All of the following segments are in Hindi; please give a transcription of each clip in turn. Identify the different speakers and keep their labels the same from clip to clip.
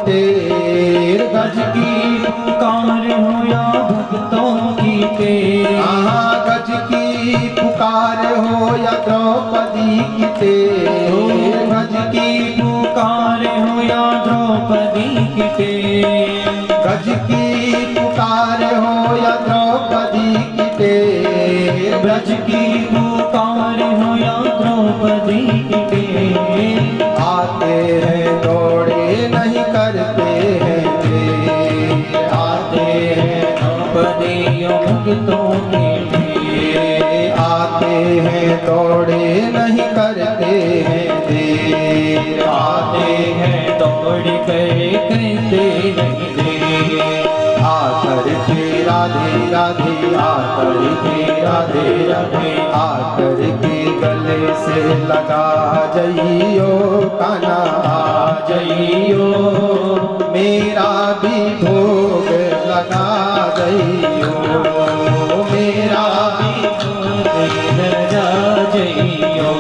Speaker 1: तेर, गज की
Speaker 2: पुकार हो या भक्तों की तेर,
Speaker 1: गज की पुकार हो या द्रौपदी की तेर, गज की
Speaker 2: पुकार हो या द्रौपदी की तेर,
Speaker 1: गज की पुकार हो या द्रौपदी की तेर,
Speaker 2: ब्रज की पुकार हो या द्रौपदी की तेर,
Speaker 1: आते हैं दौड़े नहीं करते हैं देर, आते हैं
Speaker 2: द्रौपदियों भक्तों की तेर,
Speaker 1: आते हैं दौड़े नहीं करते हैं देर,
Speaker 2: आते हैं दौड़ कर कहते नहीं देर,
Speaker 1: आकर के राधे राधे, आकर के राधे राधे, आकर के गले से लगा जइयो कान्हा आ जइयो, मेरा भी भोग लगा जइयो, मेरा भी
Speaker 2: लगा जइयो,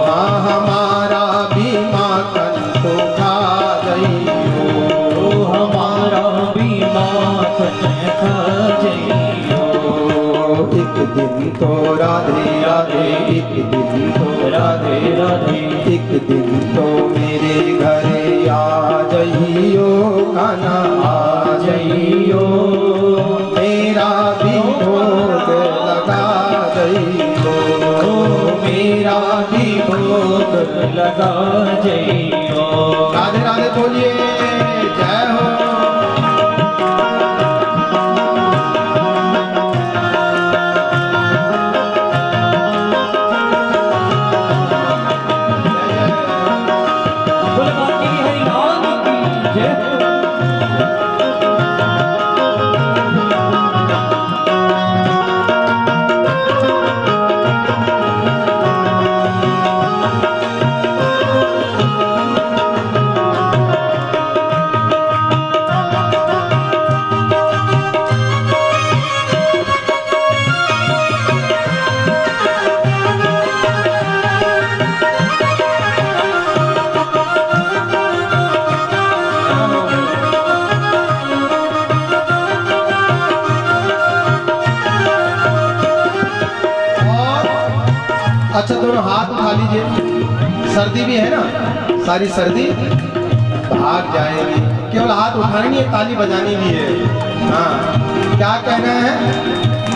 Speaker 1: हाँ हमारा भी माखन तो खा जइयो,
Speaker 2: हमारा भी माखन खा जइयो,
Speaker 1: एक दिन तो राधे राधे, एक दिन तो
Speaker 2: राधे राधे,
Speaker 1: एक दिन तो मेरे घर आ जइयो कान्हा आ जइयो, मेरा भी भोग लगा जइयो, मेरा भी भोग
Speaker 2: लगा जइयो।
Speaker 1: राधे राधे बोलिए जय हो। अच्छा दोनों हाथ उठा लीजिए, सर्दी भी है ना, सारी सर्दी भाग जाएगी। केवल हाथ उठाने नहीं है, ताली बजानी भी है। हाँ क्या कहना है,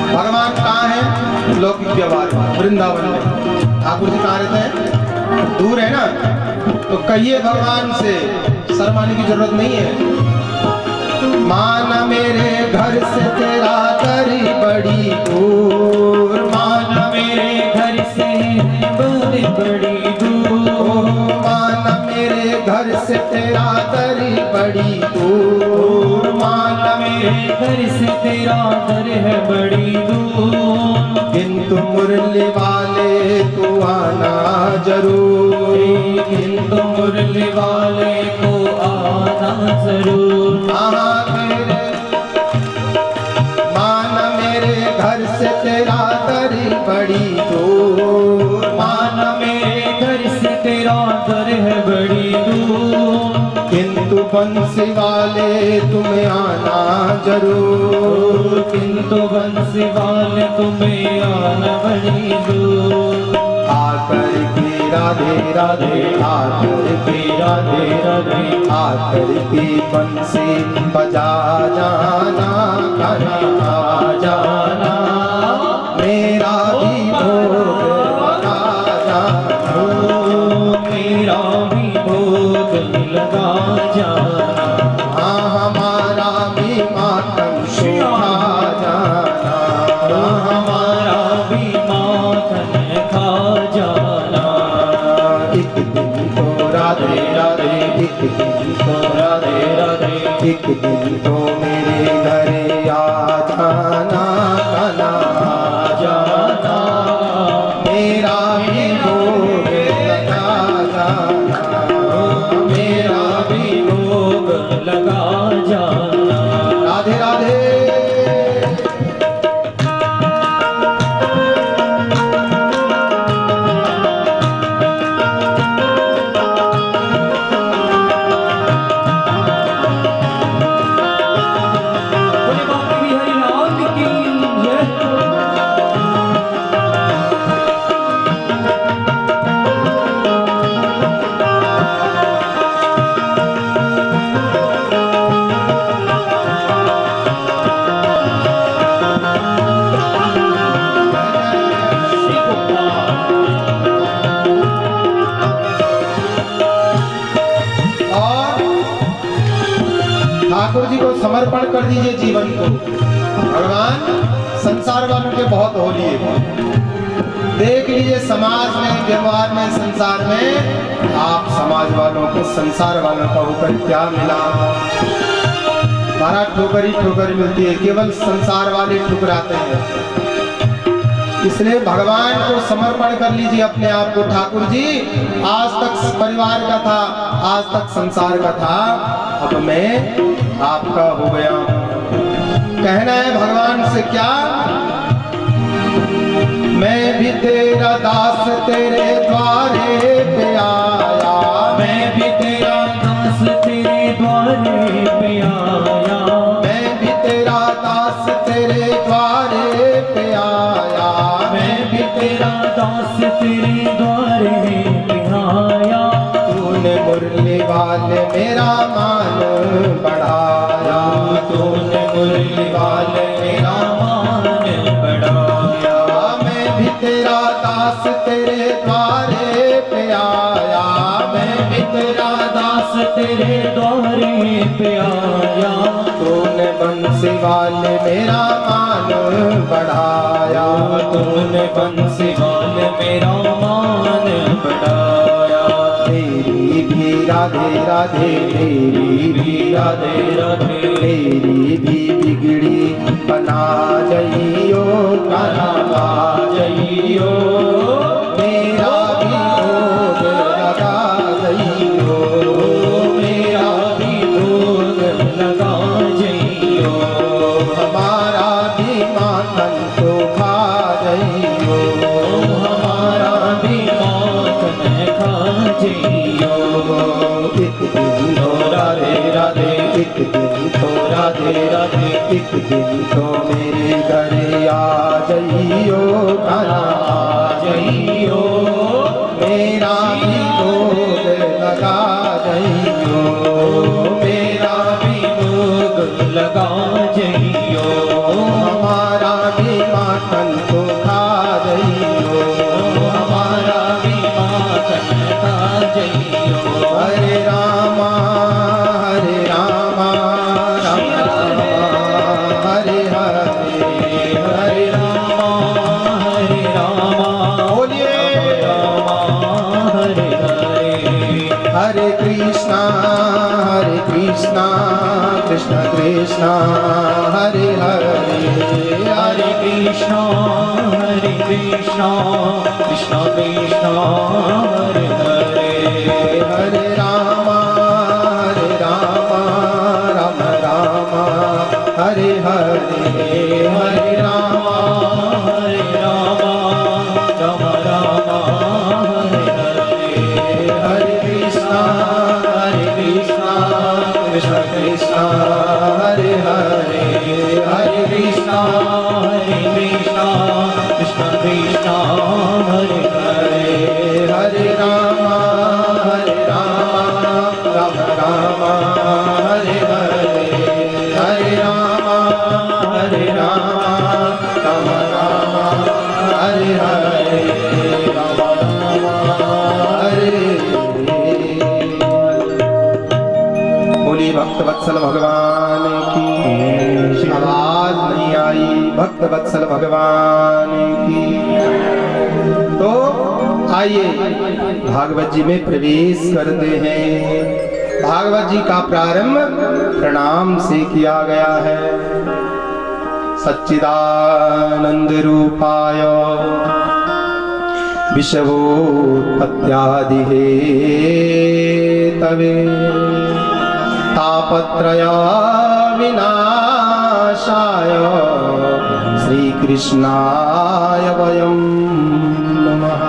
Speaker 1: भगवान कहाँ है? लौकिक व्यवहार वृंदावन में। ठाकुर जी कहाँ रहते हैं? दूर है ना, तो कहिए भगवान से, शर्माने की जरूरत नहीं है। माना मेरे घर से तेरा दरी बड़ी दूर, माना
Speaker 2: मेरे घर से बड़ी बड़ी दूर,
Speaker 1: माना मेरे घर से तेरा दरी बड़ी दूर,
Speaker 2: माना मेरे घर से तेरा दर है बड़ी दूर,
Speaker 1: किंतु मुरली वाले तू आना जरूर,
Speaker 2: किंतु मुरली वाले को आना जरूर।
Speaker 1: माना मेरे घर से तेरा दरी बड़ी दूर,
Speaker 2: माना मेरे घर से तेरा दर है बड़ी दूर,
Speaker 1: किंतु बंसी वाले तुम्हें आना जरूर,
Speaker 2: किंतु बंसी वाले तुम्हें आना बड़ी दूर।
Speaker 1: आकर के राधे राधे, आकर के राधे राधे, आकर के बंसी बजा जाना कान्हा आ जाना, मेरा भी भोग लगा जाना,
Speaker 2: मेरा भी भोग लगा जाना,
Speaker 1: हाँ हमारा भी माखन खा जाना,
Speaker 2: हमारा भी माखन खा जाना।
Speaker 1: एक दिन तो राधे राधे, एक दिन तो राधे राधे, एक दिन तो मेरे घर आ जाना कान्हा आ जाना, मेरा भी भोग लगा जाना, मेरा भी
Speaker 2: भोग लगा जाना।
Speaker 1: राधे राधे। समर्पण कर दीजिए जीवन को। भगवान संसार वालों के बहुत होली है। देख लीजिए समाज में, व्यवहार में, संसार में, आप समाज वालों को संसार वालों का होकर क्या मिला? बारह ठोकर ही ठोकर मिलती है, केवल संसार वाले ठुकराते हैं। इसलिए भगवान को समर्पण कर लीजिए अपने आप को। ठाकुर जी आज तक परिवार का था, आज तक संसार का था, अब मैं आपका हो गया। कहना है भगवान से क्या? मैं भी तेरा दास तेरे द्वारे पे आया,
Speaker 2: मैं भी तेरा दास तेरे द्वारे पे आया,
Speaker 1: मैं भी तेरा दास तेरे द्वारे पे आया,
Speaker 2: मैं भी तेरा दास तेरे द्वारे पे आया।
Speaker 1: तूने मुरली वाले मेरा मान बढ़ाया,
Speaker 2: तूने मुरली वाले मेरा मान बढ़ाया।
Speaker 1: मैं भी तेरा दास तेरे द्वारे पे आया, मैं भी
Speaker 2: तेरा दास तेरे द्वारे पे आया।
Speaker 1: तूने बंसी वाले मेरा मान बढ़ाया,
Speaker 2: तूने बंसी वाले मेरा मान बढ़ाया।
Speaker 1: तेरी भी राधे राधे, तेरी भी राधे
Speaker 2: राधे
Speaker 1: तेरी भी बिगड़ी बना जइयो,
Speaker 2: बना जइयो,
Speaker 1: मेरा भी भोग लगा जइयो,
Speaker 2: मेरा भी भोग लगा जइयो।
Speaker 1: हमारा भी माखन तो खा जइयो,
Speaker 2: हमारा भी माखन खा जइयो।
Speaker 1: एक दिन तो राधे राधे, एक दिन तो राधे राधे, एक दिन तो मेरे घर आ जइयो, खाना आ
Speaker 2: जइयो,
Speaker 1: मेरा भी भोग लगा जइयो,
Speaker 2: मेरा भी भोग लगा जइयो।
Speaker 1: हमारा भी माखन तो खा जइयो,
Speaker 2: हमारा भी माखन खा जइयो।
Speaker 1: हरे रामा हरे रामा, राम राम हरे हरे,
Speaker 2: हरे रामा हरे रामा,
Speaker 1: बोलिए
Speaker 2: हरे हरे।
Speaker 1: हरे कृष्णा कृष्ण कृष्ण हरे हरे,
Speaker 2: हरे कृष्णा कृष्ण कृष्ण हरे हरे।
Speaker 1: हरे राम राम राम हरे हरे, हरे राम
Speaker 2: राम राम हरे हरे।
Speaker 1: हरे कृष्णा कृष्ण कृष्ण हरे हरे, हरे कृष्णा
Speaker 2: कृष्ण कृष्ण हरे हरे।
Speaker 1: हरे राम राम राम हरे हरे, हरे राम राम राम हरे हरे, राम राम हरे हरे। बोली भक्त वत्सल भगवान की, आवाज नहीं आई, भक्त वत्सल भगवान की। तो आइए भागवत जी में प्रवेश करते हैं। भागवत जी का प्रारंभ प्रणाम से किया गया है। सच्चिदानंद रूपाय विश्वोत्पत्त्यादि हेतवे तापत्रय विनाशाय श्री कृष्णाय वयं नमः।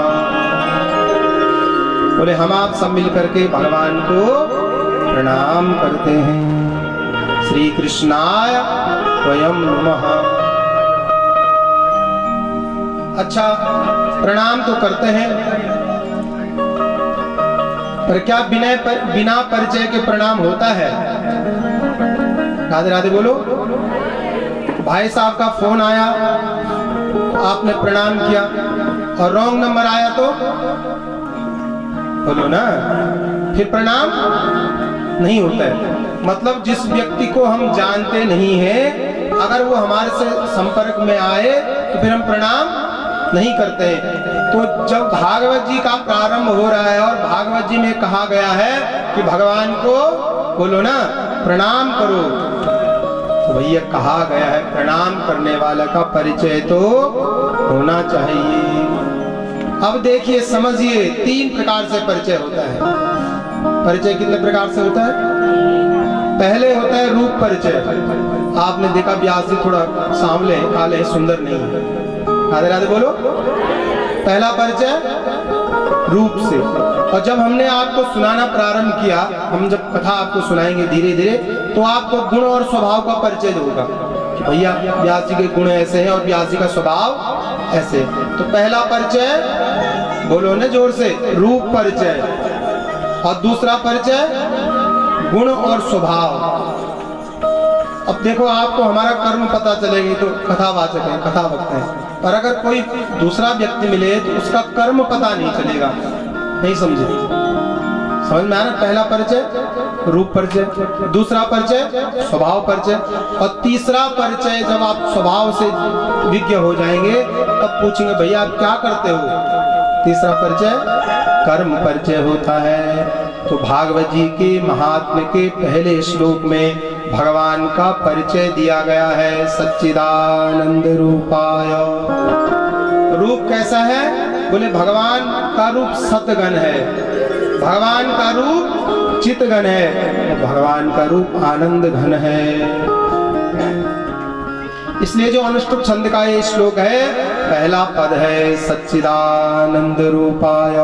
Speaker 1: बोले हम आप सब मिल करके भगवान को प्रणाम करते हैं। श्री कृष्णाय वयं नमः। अच्छा, प्रणाम तो करते हैं, पर क्या बिना परिचय के प्रणाम होता है? राधे राधे बोलो। भाई साहब का फोन आया, आपने प्रणाम किया, और रॉन्ग नंबर आया तो बोलो ना, फिर प्रणाम नहीं होता है। मतलब जिस व्यक्ति को हम जानते नहीं हैं, अगर वो हमारे से संपर्क में आए तो फिर हम प्रणाम नहीं करते हैं। तो जब भागवत जी का प्रारंभ हो रहा है और भागवत जी में कहा गया है कि भगवान को बोलो ना प्रणाम करो, तो भैया कहा गया है प्रणाम करने वाला का परिचय तो होना चाहिए। अब देखिए समझिए, 3 प्रकार से परिचय होता है। परिचय कितने प्रकार से होता है? पहले होता है रूप परिचय। आपने देखा व्यास जी थोड़ा सांवले हैं, काले हैं, सुंदर नहीं है। राधे राधे बोलो। पहला परिचय रूप से। और जब हमने आपको सुनाना प्रारंभ किया, हम जब कथा आपको सुनाएंगे धीरे धीरे, तो आपको गुण और स्वभाव का परिचय होगा कि भैया व्यास जी के गुण ऐसे हैं और व्यास जी का स्वभाव ऐसे। तो पहला परिचय बोलो ना जोर से, रूप परिचय। और दूसरा परिचय गुण और स्वभाव। अब देखो आपको हमारा कर्म पता चलेगी तो कथावाचक है, कथा वक्त है, पर अगर कोई दूसरा व्यक्ति मिले तो उसका कर्म पता नहीं चलेगा। नहीं समझे? समझ में आना? पहला परिचय रूप परिचय, दूसरा परिचय स्वभाव परिचय, और तीसरा परिचय जब आप स्वभाव से विज्ञ हो जाएंगे तब पूछेंगे भैया आप क्या करते हो। तीसरा परिचय कर्म परिचय होता है। तो भागवत जी के महात्म्य के पहले श्लोक में भगवान का परिचय दिया गया है, सच्चिदानंद रूपाय। रूप कैसा है? बोले भगवान का रूप सतगण है, भगवान का रूप चितगण है, भगवान का रूप आनंद घन है। इसलिए जो अनुष्टुप छंद का ये श्लोक है, पहला पद है सच्चिदानंद रूपाय।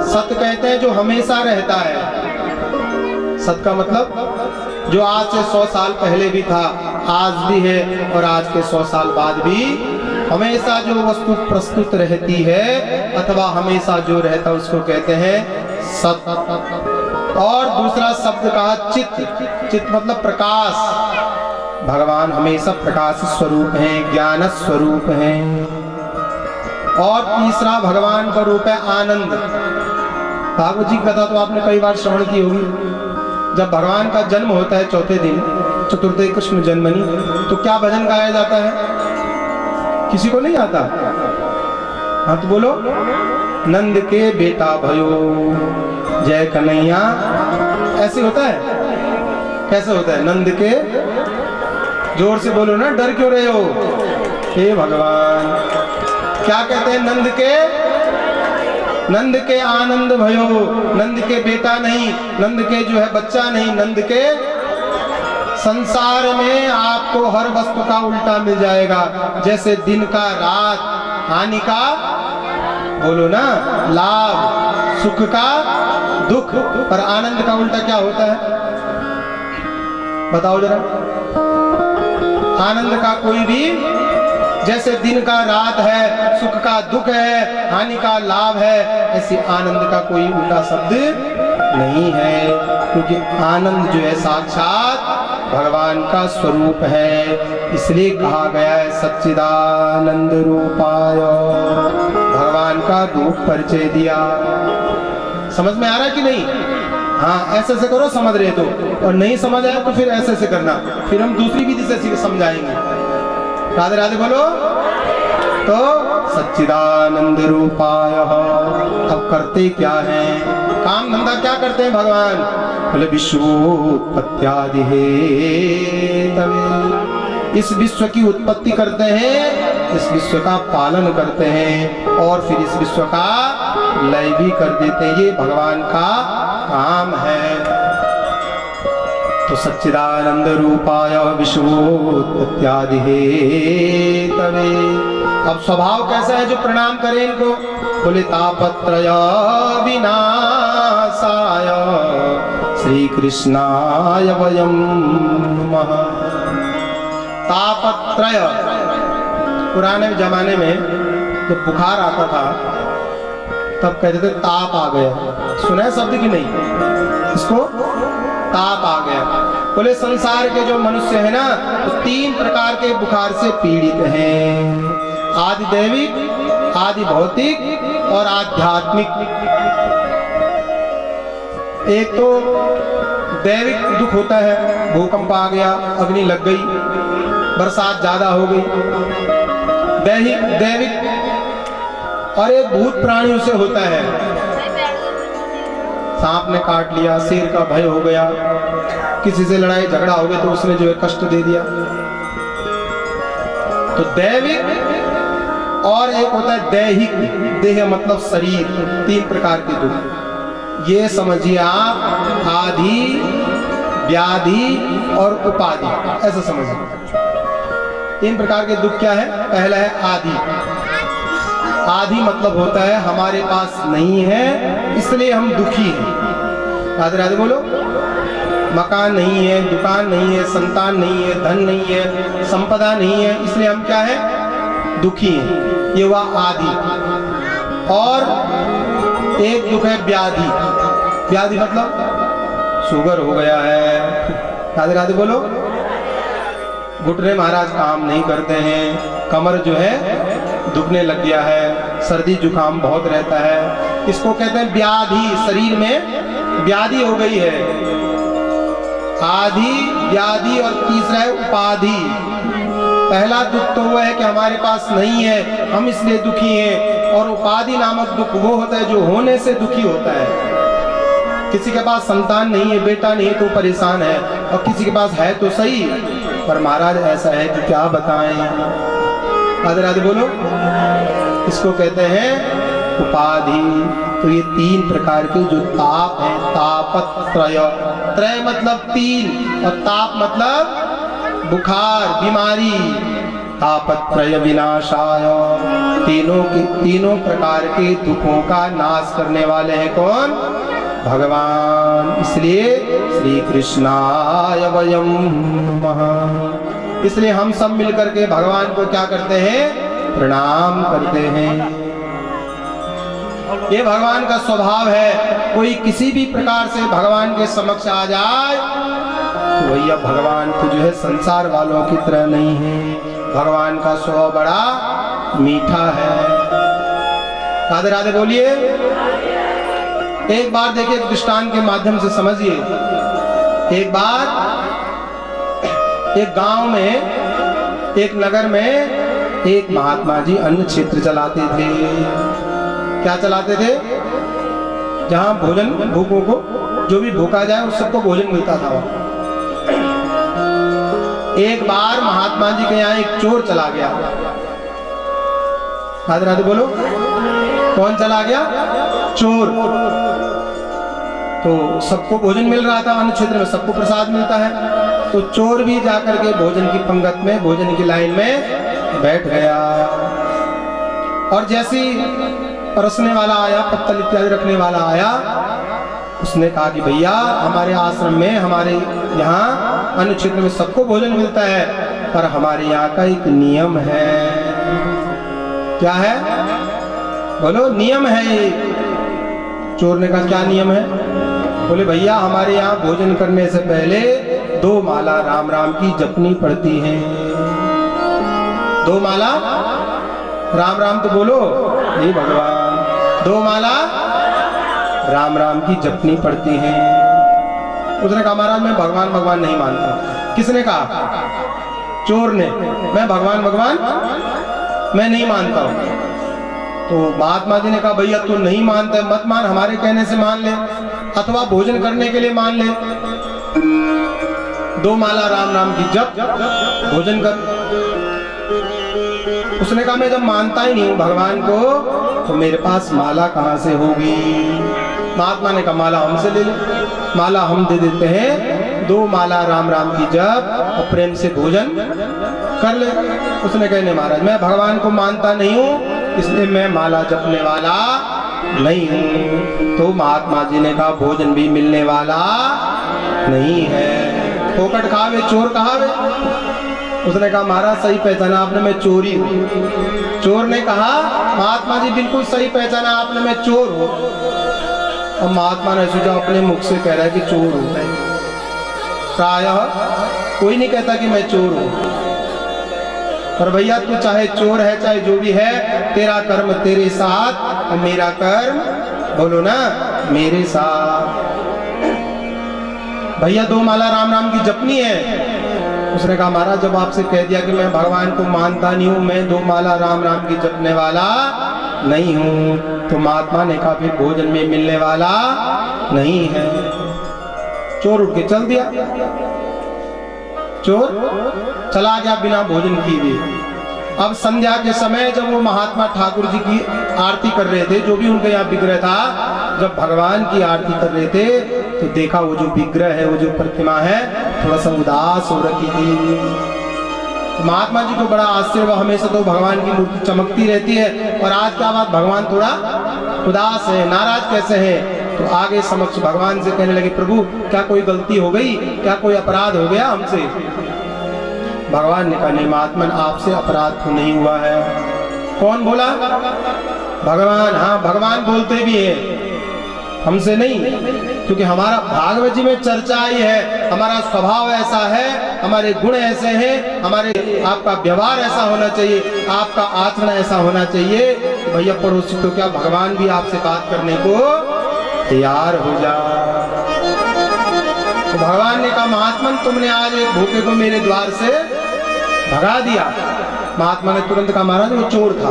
Speaker 1: सत कहते हैं जो हमेशा रहता है। सत का मतलब जो आज से 100 साल पहले भी था, आज भी है और आज के 100 साल बाद भी हमेशा जो वस्तु प्रस्तुत रहती है अथवा हमेशा जो रहता है उसको कहते हैं सत। और दूसरा शब्द कहा चित। चित मतलब प्रकाश। भगवान हमेशा प्रकाश स्वरूप हैं, ज्ञान स्वरूप हैं। और तीसरा भगवान का रूप है आनंद। भागवत जी की कथा तो आपने कई बार श्रवण की होगी। जब भगवान का जन्म होता है चौथे दिन, चतुर्थे कृष्ण जन्मनी, तो क्या भजन गाया जाता है? किसी को नहीं आता? हाँ तो बोलो, नंद के बेटा भयो जय कन्हैया। ऐसे होता है? कैसे होता है? नंद के, जोर से बोलो ना, डर क्यों रहे हो? हे भगवान, क्या कहते हैं? नंद के आनंद भयो। नंद के बेटा नहीं, नंद के जो है बच्चा नहीं, नंद के संसार में आपको हर वस्तु का उल्टा मिल जाएगा। जैसे दिन का रात, हानि का बोलो ना लाभ, सुख का दुख, और आनंद का उल्टा क्या होता है? बताओ जरा। आनंद का कोई भी, जैसे दिन का रात है, सुख का दुख है, हानि का लाभ है, ऐसे आनंद का कोई उल्टा शब्द नहीं है। क्योंकि आनंद जो है साक्षात भगवान का स्वरूप है। इसलिए कहा गया है सच्चिदानंद रूपाय। भगवान का रूप परिचय दिया। समझ में आ रहा है कि नहीं? हाँ, ऐसे ऐसे करो समझ रहे तो, और नहीं समझ आया तो फिर ऐसे ऐसे करना, फिर हम दूसरी विधि से समझाएंगे। राधे राधे बोलो। तो सच्चिदानंद रूपाय। अब करते क्या है? काम धंधा क्या करते हैं भगवान? बोले विश्वोत्पत्त्यादि हेतवे। इस विश्व की उत्पत्ति करते हैं, इस विश्व का पालन करते हैं, और फिर इस विश्व का लय भी कर देते हैं। ये भगवान का काम है। तो सच्चिदानंद रूपाय विश्वोत्पत्त्यादि हेतवे। अब स्वभाव कैसा है जो प्रणाम करें इनको? बोले तापत्रय विनाशाय श्री कृष्णाय वयं नमः। तापत्रय, पुराने जमाने में जब बुखार आता था तब कहते थे ताप आ गया। सुना है शब्द की नहीं? इसको ताप आ गया। बोले संसार के जो मनुष्य है ना, तो 3 प्रकार के बुखार से पीड़ित हैं। आदि दैविक, आदि भौतिक और आध्यात्मिक। एक तो दैविक दुख होता है, भूकंप आ गया, अग्नि लग गई, बरसात ज्यादा हो गई, दैविक। और एक भूत प्राणी उसे होता है, सांप ने काट लिया, शेर का भय हो गया, किसी से लड़ाई झगड़ा हो गया तो उसने जो है कष्ट दे दिया। तो दैविक और एक होता है दैहिक, देह मतलब शरीर, 3 प्रकार के दुख। ये समझिए आप, आदि, व्याधि और उपाधि, ऐसा समझिए। 3 प्रकार के दुख क्या है? पहला है आदि। आदि मतलब होता है हमारे पास नहीं है इसलिए हम दुखी हैं। राधे राधे बोलो। मकान नहीं है, दुकान नहीं है, संतान नहीं है, धन नहीं है, संपदा नहीं है, इसलिए हम क्या है? दुखी हैं। ये हुआ आदि। और एक दुख है व्याधि। व्याधि मतलब शुगर हो गया है, राधे राधे बोलो। घुटने महाराज काम नहीं करते हैं, कमर जो है दुखने लग गया है, सर्दी जुकाम बहुत रहता है, इसको कहते हैं व्याधि। शरीर में व्याधि हो गई है। आदि, व्याधि और तीसरा है उपाधि। पहला दुख तो वो है कि हमारे पास नहीं है, हम इसलिए दुखी हैं। और उपाधि नामक दुख वो होता है जो होने से दुखी होता है। किसी के पास संतान नहीं है, बेटा नहीं है तो परेशान है, और किसी के पास है तो सही, पर महाराज ऐसा है कि क्या बताएं। राधे राधे बोलो। इसको कहते हैं उपाधि। तो ये 3 प्रकार के जो ताप है, तापत्रय। त्रय मतलब 3 और ताप मतलब बुखार, बीमारी। तापत्रय विनाशाय, तीनों प्रकार के दुखों का नाश करने वाले हैं कौन? भगवान। इसलिए श्री कृष्णाय वयं नमः। इसलिए हम सब मिलकर के भगवान को क्या करते हैं? प्रणाम करते हैं। ये भगवान का स्वभाव है। कोई किसी भी प्रकार से भगवान के समक्ष आ जाए तो भैया भगवान तो जो है संसार वालों की तरह नहीं है। भगवान का स्वभाव बड़ा मीठा है। राधे राधे बोलिए। एक बार देखिए, एक दृष्टांत के माध्यम से समझिए। एक बार एक गांव में, एक नगर में एक महात्मा जी अन्न क्षेत्र चलाते थे। क्या चलाते थे? जहां भोजन, भूखों को जो भी भूखा जाए उस सबको भोजन मिलता था। एक बार महात्मा जी के यहाँ एक चोर चला गया। राधे राधे बोलो। कौन चला गया? चोर। तो सबको भोजन मिल रहा था, अन्न क्षेत्र में सबको प्रसाद मिलता है। तो चोर भी जाकर के भोजन की पंगत में, भोजन की लाइन में बैठ गया। और जैसी परसने वाला आया, पत्तल इत्यादि रखने वाला आया, उसने कहा कि भैया हमारे आश्रम में, हमारे यहाँ अन्न क्षेत्र में सबको भोजन मिलता है, पर हमारे यहाँ का एक नियम है। क्या है? बोलो। नियम है ये। चोर ने कहा क्या नियम है? बोले भैया हमारे यहाँ भोजन करने से पहले 2 माला राम राम की जपनी पड़ती है। 2 माला राम राम तो बोलो। नहीं भगवान, 2 माला राम राम की जपनी पड़ती है। उसने कहा महाराज मैं भगवान भगवान नहीं मानता। किसने कहा? चोर ने। मैं भगवान भगवान मैं नहीं मानता हूँ। तो महात्मा जी ने कहा भैया तू नहीं मानता है, मत मान, हमारे कहने से मान ले, अथवा भोजन करने के लिए मान ले। 2 माला राम राम की जप, भोजन कर। उसने कहा मैं जब मानता ही नहीं हूं भगवान को तो मेरे पास माला कहां से होगी? महात्मा ने कहा माला हमसे ले ले, माला हम दे देते हैं। 2 माला राम राम की जप और प्रेम से भोजन कर ले। उसने कहा नहीं महाराज मैं भगवान को मानता नहीं हूँ, इसलिए मैं माला जपने वाला नहीं हूँ। तो महात्मा जी ने कहा भोजन भी मिलने वाला नहीं है, फोकट खावे चोर कहावे। उसने कहा महाराज सही पहचाना आपने, मैं चोरी हूँ। चोर ने कहा महात्मा जी बिल्कुल सही पहचाना आपने, मैं चोर हूँ। और महात्मा ने सोचा अपने मुख से कह रहा है कि चोर हूँ। प्रायः कोई नहीं कहता कि मैं चोर हूँ, पर भैया तू चाहे चोर है चाहे जो भी है, तेरा कर्म तेरे साथ और मेरा कर्म बोलो ना मेरे साथ। भैया 2 माला राम नाम की जपनी है। उसने कहा महाराज जब आपसे कह दिया कि मैं भगवान को मानता नहीं हूँ, मैं 2 माला राम नाम की जपने वाला नहीं हूँ, तो महात्मा ने कहा फिर भोजन में मिलने वाला नहीं है। चोर उठ के चल दिया, चोर चला गया बिना भोजन किए। अब संध्या के समय जब वो महात्मा ठाकुर जी की आरती कर रहे थे, जो भी उनके यहाँ विग्रह था, जब भगवान की आरती कर रहे थे तो देखा वो जो विग्रह है, वो जो प्रतिमा है, थोड़ा सा उदास हो रखी थी। तो महात्मा जी को बड़ा आश्चर्य हुआ, हमेशा तो भगवान की मूर्ति चमकती रहती है और आज क्या बात भगवान थोड़ा उदास है, नाराज कैसे है। तो आगे समक्ष भगवान से कहने लगे प्रभु क्या कोई गलती हो गई, क्या कोई अपराध हो गया हमसे। भगवान ने कहा नहीं महात्मन आपसे अपराध तो नहीं हुआ है। कौन बोला? भगवान। हाँ भगवान बोलते भी हैं, हमसे नहीं, क्योंकि हमारा भागवत जी में चर्चा आई है, हमारा स्वभाव ऐसा है, हमारे गुण ऐसे हैं, हमारे आपका व्यवहार ऐसा होना चाहिए, आपका आचरण ऐसा होना चाहिए। भैया पड़ोसी तो क्या भगवान भी आपसे बात करने को तैयार हो जा। तो भगवान ने कहा महात्मन तुमने आज एक भूखे को मेरे द्वार से भगा दिया। महात्मा ने तुरंत कहा महाराज वो चोर था।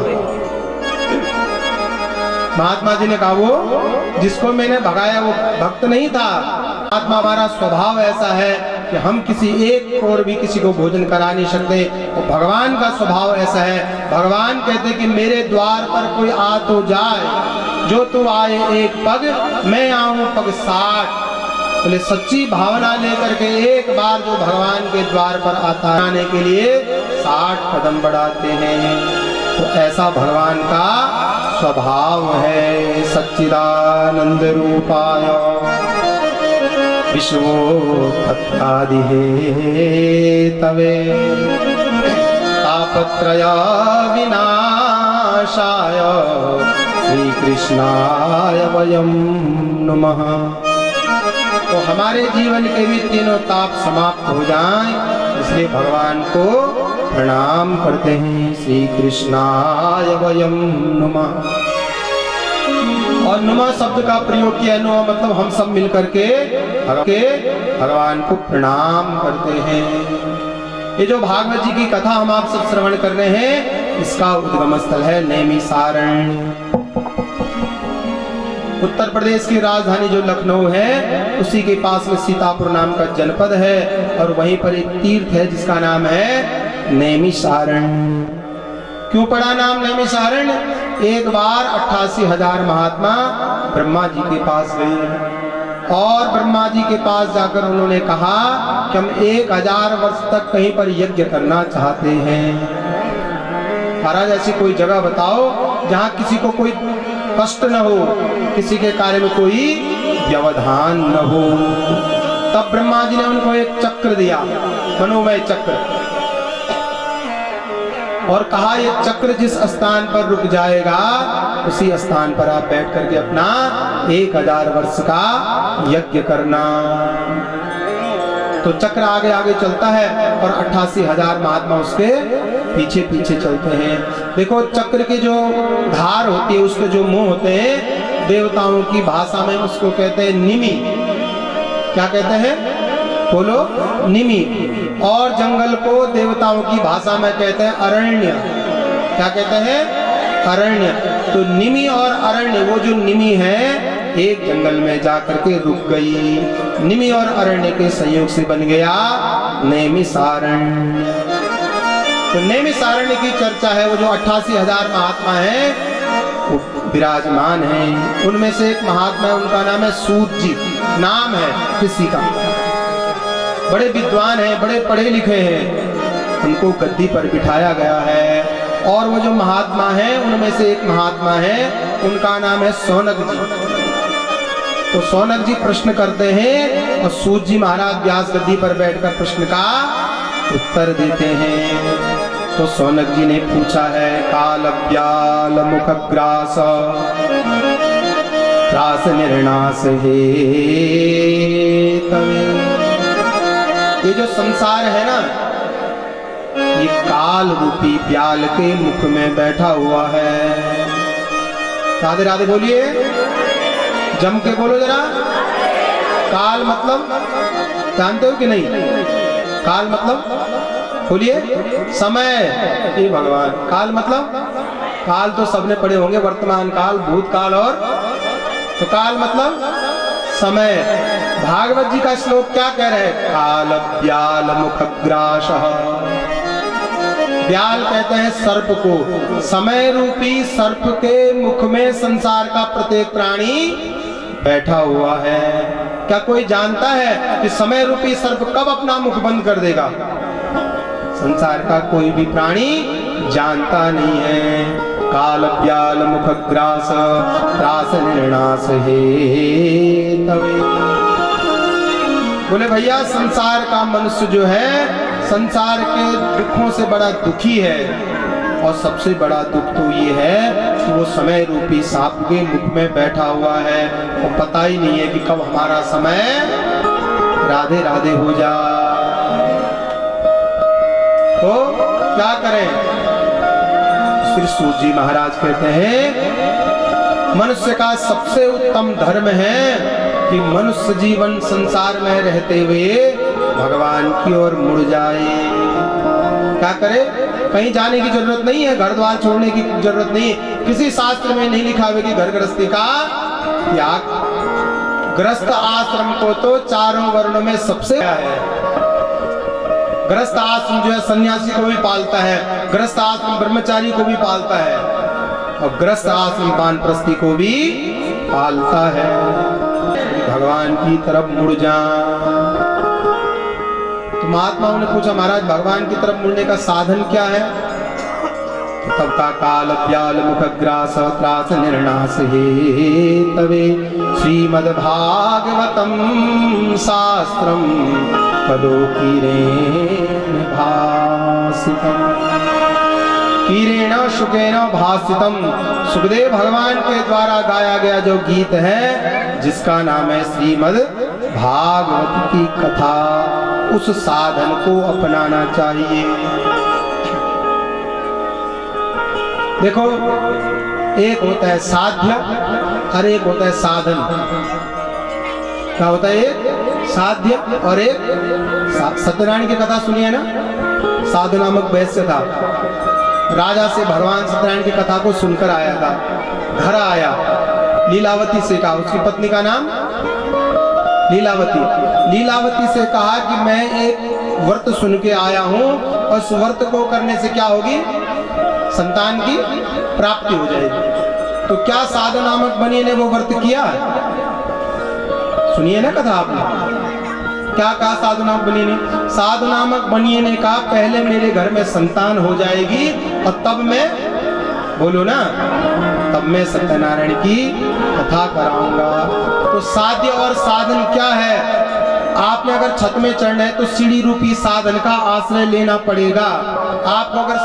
Speaker 1: महात्मा जी ने कहा वो जिसको मैंने भगाया वो भक्त नहीं था। महात्मा हमारा स्वभाव ऐसा है कि हम किसी एक और भी किसी को भोजन करा नहीं सकते, तो भगवान का स्वभाव ऐसा है। भगवान कहते कि मेरे द्वार पर कोई आ तो जाए, जो तू आए एक पग मैं आऊं पग 60। बोले सच्ची भावना लेकर के एक बार जो भगवान के द्वार पर आता आने के लिए 60 कदम बढ़ाते हैं, तो ऐसा भगवान का स्वभाव है। सच्चिदानंद रूपाय विश्वोत्पत्त्यादि तवे तापत्रय विनाशाय श्री कृष्णाय वयं नमः। तो हमारे जीवन के भी तीनों ताप समाप्त हो जाएं, इसलिए भगवान को प्रणाम करते हैं। श्री कृष्णाय वयं नमः। और नुमा शब्द का प्रयोग किया, नुमा मतलब हम सब मिलकर के भगवान को प्रणाम करते हैं। ये जो भागवत जी की कथा हम आप सब श्रवण कर रहे हैं, इसका उद्गम स्थल है नैमिषारण्य। उत्तर प्रदेश की राजधानी जो लखनऊ है, उसी के पास में सीतापुर नाम का जनपद है, और वहीं पर एक तीर्थ है जिसका नाम है नैमिषारण्य। क्यों पड़ा नाम नैमिषारण्य? एक बार 88,000 महात्मा ब्रह्मा जी के पास गए और ब्रह्मा जी के पास जाकर उन्होंने कहा कि हम 1000 वर्ष तक कहीं पर यज्ञ करना चाहते हैं। महाराज ऐसी कोई जगह बताओ जहाँ किसी को कोई कष्ट न हो, किसी के कार्य में कोई व्यवधान न हो। तब ब्रह्मा जी ने उनको एक चक्र दिया, मनोमय चक्र, और कहा ये चक्र जिस स्थान पर रुक जाएगा उसी स्थान पर आप बैठ करके अपना 1000 वर्ष का यज्ञ करना। तो चक्र आगे आगे चलता है और 88,000 महात्मा उसके पीछे पीछे चलते हैं। देखो चक्र की जो धार होती है, उसके जो मुंह होते हैं, देवताओं की भाषा में उसको कहते हैं निमि। क्या कहते हैं? बोलो, निमि। और जंगल को देवताओं की भाषा में कहते हैं अरण्य। क्या कहते हैं? अरण्य। तो निमि और अरण्य, वो जो निमि है एक जंगल में जाकर के रुक गई। निमि और अरण्य के संयोग से बन गया नैमिषारण्य। तो नैमिषारण्य की चर्चा है। वो जो 88,000 महात्मा हैं वो विराजमान हैं। उनमें से एक महात्मा है, उनका नाम है सूत जी, नाम है किसी का, बड़े विद्वान हैं, बड़े पढ़े लिखे हैं। उनको गद्दी पर बिठाया गया है। और वो जो महात्मा हैं उनमें से एक महात्मा है, उनका नाम है सौनक जी। तो सौनक जी प्रश्न करते हैं और सूत जी महाराज व्यास गद्दी पर बैठकर प्रश्न का उत्तर देते हैं। तो सौनक जी ने पूछा है, काल व्याल मुखग्रास त्रास निर्णास हे तवे। ये जो संसार है ना, ये काल रूपी व्याल के मुख में बैठा हुआ है। राधे राधे बोलिए, जम के बोलो जरा। काल मतलब जानते हो कि नहीं? काल मतलब बोलिए समय। ये भगवान काल मतलब, काल तो सबने पढ़े होंगे, वर्तमान काल, भूतकाल और तो काल मतलब समय। भागवत जी का श्लोक क्या कह रहे हैं? काल व्याल मुखग्रासः। व्याल कहते हैं सर्प को। समय रूपी सर्प के मुख में संसार का प्रत्येक प्राणी बैठा हुआ है। क्या कोई जानता है कि समय रूपी सर्प कब अपना मुख बंद कर देगा? संसार का कोई भी प्राणी जानता नहीं है। काल व्याल मुखग्रास त्रास निर्णास हे तवे। बोले भैया संसार का मनुष्य जो है संसार के दुखों से बड़ा दुखी है, और सबसे बड़ा दुख तो ये है कि वो समय रूपी सांप के मुख में बैठा हुआ है और पता ही नहीं है कि कब हमारा समय राधे राधे हो जाए। तो क्या करें? श्री सूत जी महाराज कहते हैं मनुष्य का सबसे उत्तम धर्म है कि मनुष्य जीवन संसार में रहते हुए भगवान की ओर मुड़ जाए। क्या करे? कहीं जाने की जरूरत नहीं है, घर द्वार छोड़ने की जरूरत नहीं है। किसी शास्त्र में नहीं लिखा हुआ कि घर गृहस्थी का त्याग। गृहस्थ आश्रम को तो चारों वर्णों में सबसे है। गृहस्थ आश्रम जो है सन्यासी को भी पालता है, गृहस्थ आश्रम ब्रह्मचारी को भी पालता है, और गृहस्थ आश्रम वानप्रस्थी को भी पालता है। भगवान की तरफ मुड़ जा। तो महात्माओं ने पूछा महाराज भगवान की तरफ मुड़ने का साधन क्या है? तब का काल व्याल मुखग्रास त्रास निर्णास हे तवे श्रीमद्भागवतम शास्त्रम पदोकीरेण भासितम। कीरेण शुकेन भासितम। सुखदेव भगवान के द्वारा गाया गया जो गीत है जिसका नाम है श्रीमद् भागवत की कथा, उस साधन को अपनाना चाहिए। देखो एक होता है साध्य और एक होता है साधन। क्या होता है? एक साध्य और एक सत्यनारायण की कथा सुनिए ना। साधु नामक वैश्य था, राजा से भगवान सत्यनारायण की कथा को सुनकर आया था। घर आया, लीलावती से कहा, उसकी पत्नी का नाम लीलावती। लीलावती से कहा कि मैं एक व्रत सुन के आया हूं और उस व्रत को करने से क्या होगी? संतान की प्राप्ति हो जाएगी। तो क्या साधु नामक बनिए ने वो व्रत किया? सुनिए ना कथा आपने। क्या कहा साधु नामक बनिए ने? साधु नामक बनिए ने कहा पहले मेरे घर में संतान हो जाएगी और तब मैं, बोलो ना, तब मैं सत्यनारायण की कथा कराऊंगा। तो साध्य और साधन क्या है? आपने अगर छत में चढ़ना है तो सीढ़ी रूपी साधन का आश्रय लेना पड़ेगा। आपको अगर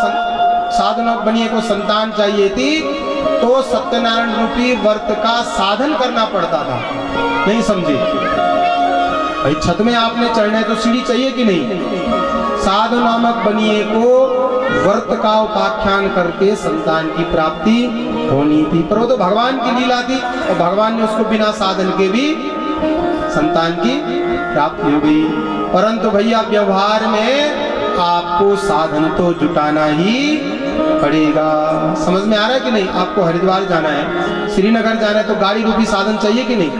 Speaker 1: साधना बनिए को संतान चाहिए थी तो सत्यनारायण रूपी व्रत का साधन करना पड़ता था। नहीं समझे भाई? छत में आपने चढ़ना है तो सीढ़ी चाहिए कि नहीं? साधु नामक बनिए को व्रत का उपाख्यान करके संतान की प्राप्ति होनी थी, पर वो तो भगवान की लीला थी और भगवान ने उसको बिना साधन के भी संतान की प्राप्ति हो गई। परंतु भैया व्यवहार में आपको साधन तो जुटाना ही पड़ेगा। समझ में आ रहा है कि नहीं? आपको हरिद्वार जाना है, श्रीनगर जाना है तो गाड़ी रूपी साधन चाहिए कि नहीं?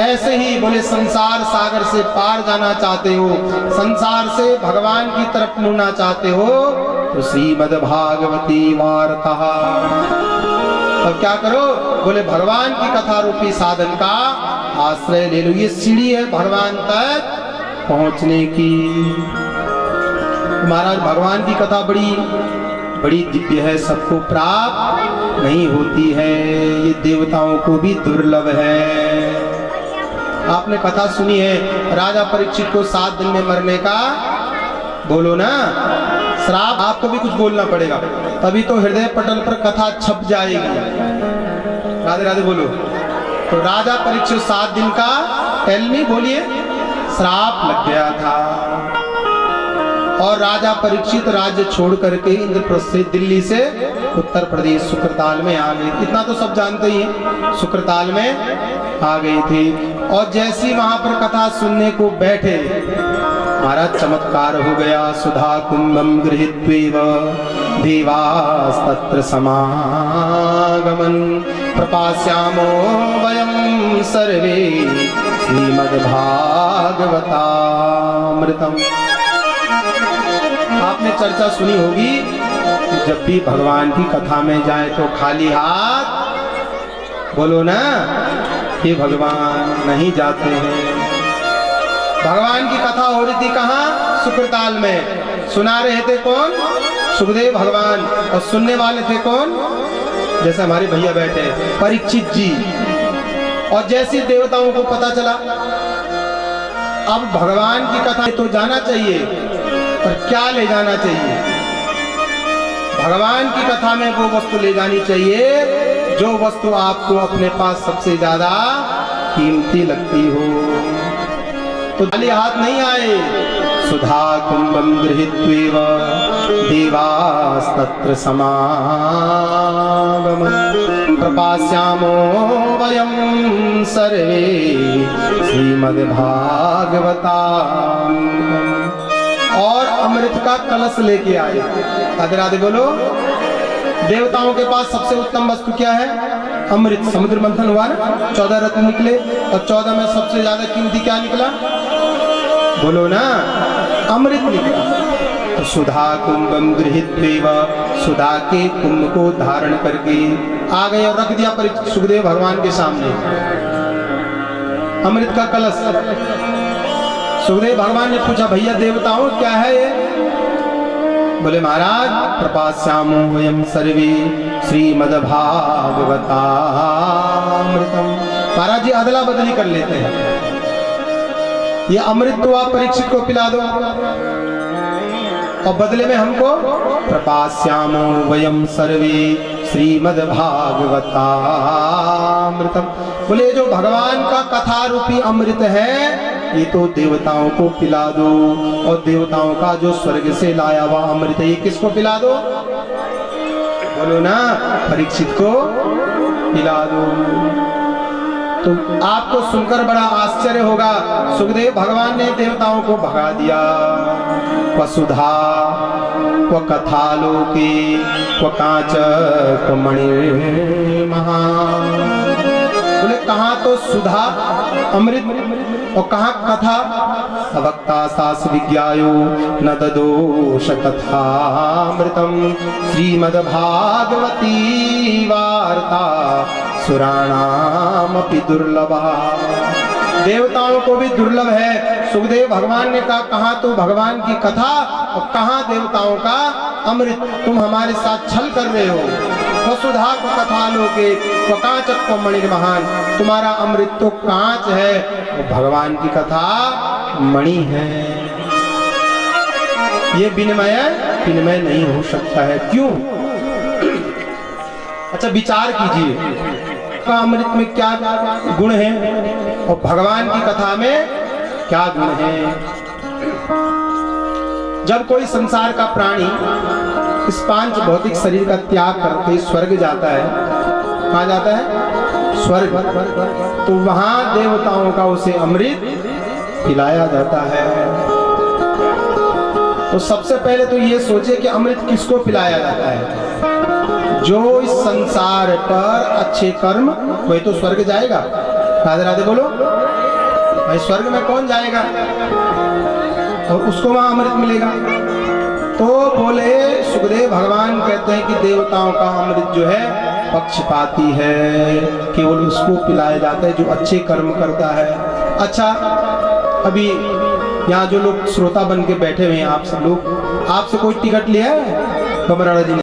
Speaker 1: ऐसे ही बोले संसार सागर से पार जाना चाहते हो, संसार से भगवान की तरफ मुड़ना चाहते हो तो श्रीमद् भागवती वार्ता। तब क्या करो? बोले भगवान की कथा रूपी साधन का आश्रय ले लो। ये सीढ़ी है भगवान तक पहुंचने की। महाराज भगवान की कथा बड़ी बड़ी दिव्य है, सबको प्राप्त नहीं होती है, ये देवताओं को भी दुर्लभ है। आपने कथा सुनी है राजा परीक्षित को 7 दिन में मरने का, बोलो ना, श्राप। आपको भी कुछ बोलना पड़ेगा तभी तो हृदय पटल पर कथा छप जाएगी। राधे राधे बोलो। तो राजा परीक्षित 7 दिन का टेल मी, बोलिए, श्राप लग गया था। और राजा परीक्षित राज्य छोड़ करके इंद्रप्रस्थ से, दिल्ली से उत्तर प्रदेश सुक्रताल में आ गए। इतना तो सब जानते ही हैं, सुक्रताल में आ गई थी। और जैसी वहां पर कथा सुनने को बैठे, महाराज चमत्कार हो गया। सुधा कुंभम गृहीत्वेव देवास्तत्र समागमन प्रपास्यामो वयं सर्वे श्रीमद्भागवतामृतम्। आपने चर्चा सुनी होगी, जब भी भगवान की कथा में जाए तो खाली हाथ बोलो ना, हे भगवान, नहीं जाते हैं। भगवान की कथा हो रही थी कहाँ? सुक्रताल में। सुना रहे थे कौन? सुखदेव भगवान। और सुनने वाले थे कौन? जैसे हमारे भैया बैठे परीक्षित जी। और जैसे देवताओं को पता चला अब भगवान की कथा तो जाना चाहिए, पर क्या ले जाना चाहिए? भगवान की कथा में वो वस्तु ले जानी चाहिए जो वस्तु आपको अपने पास सबसे ज्यादा कीमती लगती हो। तो खाली हाथ नहीं आए। सुधा कुंभम गृहीत्वेव देवास्तत्र समागमन प्रपास्यामो वयं सर्वे श्रीमद्भागवतामृतम्। और अमृत का कलश लेके आए। राधे राधे बोलो। देवताओं के पास सबसे उत्तम वस्तु क्या है? अमृत। समुद्र मंथन हुआ ना, 14 रत्न निकले और 14 में सबसे ज्यादा कीमती क्या निकला? बोलो ना, अमृत निकला। तो सुधा कुंभम गृहीत्वेव, सुधा के कुंभ को धारण करके आ गए और रख दिया सुखदेव भगवान के सामने अमृत का कलश। सुखदेव भगवान ने पूछा, भैया देवताओं क्या है ये? बोले महाराज प्रपास्यामो वयं सर्वे श्रीमद्भागवतामृतम्। महाराज जी अदला बदली कर लेते हैं, ये अमृत तो आप परीक्षित को पिला दो और बदले में हमको प्रपास्यामो वयं सर्वे श्रीमद्भागवतामृतम्। बोले जो भगवान का कथा रूपी अमृत है ये तो देवताओं को पिला दो, और देवताओं का जो स्वर्ग से लाया हुआ अमृत है ये किसको पिला दो? बोलो ना, परीक्षित को पिला दो। तो आपको सुनकर बड़ा आश्चर्य होगा, सुखदेव भगवान ने देवताओं को भगा दिया। वसुधा व कथालोके व कांच मणिर्महा। बोले कहाँ तो सुधा अमृत और कहाँ कथा? वक्ता सास विज्ञायो न ददोष कथामृतम् श्रीमद्भागवती वार्ता सुराणामपि दुर्लभा। देवताओं को भी दुर्लभ है। सुखदेव भगवान ने कहा कहाँ तो भगवान की कथा और कहाँ देवताओं का अमृत। तुम हमारे साथ छल कर रहे हो। वसुधा को कथा लोके कांच मणिर्महान। तुम्हारा अमृत तो कांच है और भगवान की कथा मणि है। ये विनिमय नहीं हो सकता है। क्यों? अच्छा विचार कीजिए, अमृत में क्या गुण है और भगवान की कथा में क्या गुण है? जब कोई संसार का प्राणी इस पांच भौतिक शरीर का त्याग करके स्वर्ग जाता है, कहाँ जाता है? स्वर्ग। तो वहां देवताओं का उसे अमृत पिलाया जाता है। तो सबसे पहले तो ये सोचे कि अमृत किसको पिलाया जाता है? जो इस संसार पर अच्छे कर्म, वही तो स्वर्ग जाएगा। राधे राधे बोलो। भाई स्वर्ग में कौन जाएगा और उसको वहां अमृत मिलेगा? तो बोले सुखदेव भगवान कहते हैं कि देवताओं का अमृत जो है पक्षपाती है, केवल उसको पिलाया जाता है जो अच्छे कर्म करता है। अच्छा अभी यहाँ जो लोग श्रोता बन के बैठे हुए हैं, आप सब लोग, आपसे कोई टिकट लिया है? कमराड़ा जी ने